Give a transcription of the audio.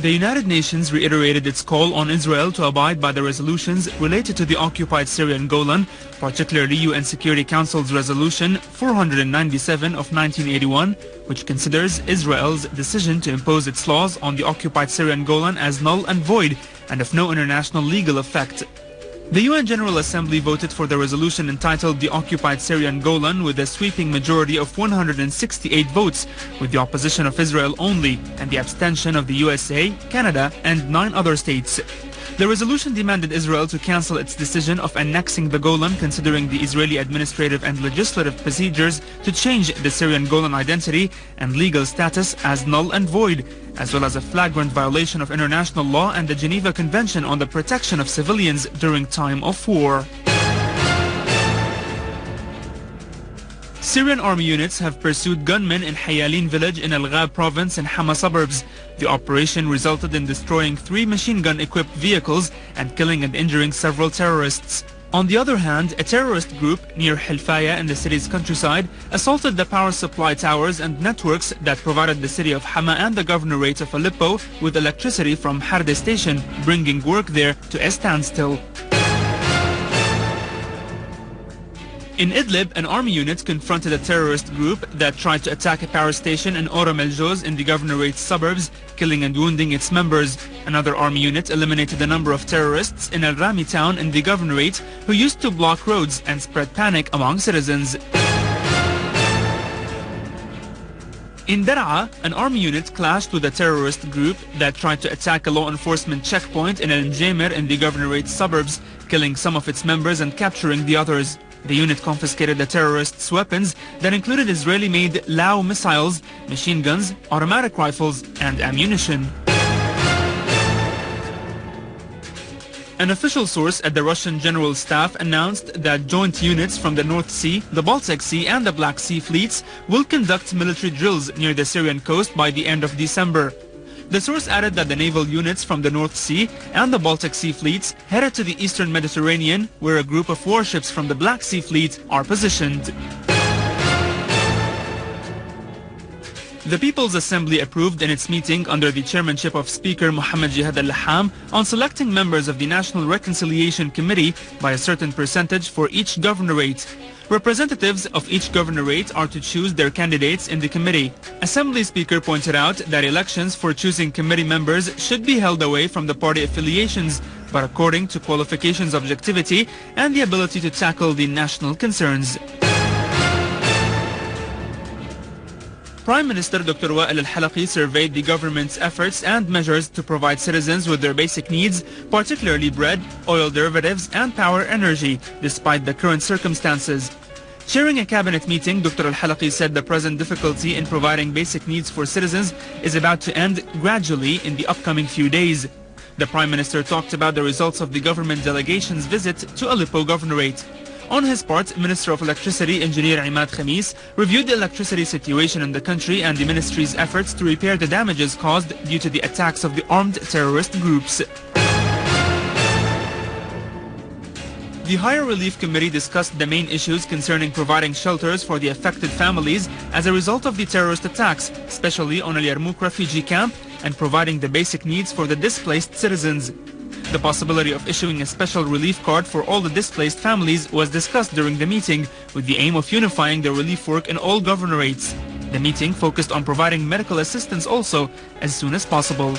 The United Nations reiterated its call on Israel to abide by the resolutions related to the occupied Syrian Golan, particularly UN Security Council's Resolution 497 of 1981, which considers Israel's decision to impose its laws on the occupied Syrian Golan as null and void and of no international legal effect. The UN General Assembly voted for the resolution entitled the Occupied Syrian Golan with a sweeping majority of 168 votes, with the opposition of Israel only and the abstention of the USA, Canada, and 9 other states. The resolution demanded Israel to cancel its decision of annexing the Golan, considering the Israeli administrative and legislative procedures to change the Syrian Golan identity and legal status as null and void, as well as a flagrant violation of international law and the Geneva Convention on the Protection of Civilians during time of war. Syrian army units have pursued gunmen in Hayalin village in Al-Ghab province in Hama suburbs. The operation resulted in destroying 3 machine gun-equipped vehicles and killing and injuring several terrorists. On the other hand, a terrorist group near Hilfaya in the city's countryside assaulted the power supply towers and networks that provided the city of Hama and the governorate of Aleppo with electricity from Harde station, bringing work there to a standstill. In Idlib, an army unit confronted a terrorist group that tried to attack a power station in Orem el-Joz in the governorate's suburbs, killing and wounding its members. Another army unit eliminated a number of terrorists in Al Rami town in the governorate who used to block roads and spread panic among citizens. In Dar'a, an army unit clashed with a terrorist group that tried to attack a law enforcement checkpoint in Al-Njamir in the governorate's suburbs, killing some of its members and capturing the others. The unit confiscated the terrorists' weapons that included Israeli-made Lao missiles, machine guns, automatic rifles, and ammunition. An official source at the Russian General Staff announced that joint units from the North Sea, the Baltic Sea, and the Black Sea fleets will conduct military drills near the Syrian coast by the end of December. The source added that the naval units from the North Sea and the Baltic Sea fleets headed to the Eastern Mediterranean, where a group of warships from the Black Sea fleet are positioned. The People's Assembly approved in its meeting under the chairmanship of Speaker Mohammed Jihad al-Laham on selecting members of the National Reconciliation Committee by a certain percentage for each governorate. Representatives of each governorate are to choose their candidates in the committee. Assembly Speaker pointed out that elections for choosing committee members should be held away from the party affiliations, but according to qualifications, objectivity, and the ability to tackle the national concerns. Prime Minister Dr. Wael al-Halaqi surveyed the government's efforts and measures to provide citizens with their basic needs, particularly bread, oil derivatives, and power energy, despite the current circumstances. Chairing a cabinet meeting, Dr. al-Halaqi said the present difficulty in providing basic needs for citizens is about to end gradually in the upcoming few days. The Prime Minister talked about the results of the government delegation's visit to Aleppo Governorate. On his part, Minister of Electricity Engineer Imad Khamis reviewed the electricity situation in the country and the ministry's efforts to repair the damages caused due to the attacks of the armed terrorist groups. The Higher Relief Committee discussed the main issues concerning providing shelters for the affected families as a result of the terrorist attacks, especially on Al Yarmouk refugee camp, and providing the basic needs for the displaced citizens. The possibility of issuing a special relief card for all the displaced families was discussed during the meeting, with the aim of unifying the relief work in all governorates. The meeting focused on providing medical assistance also as soon as possible.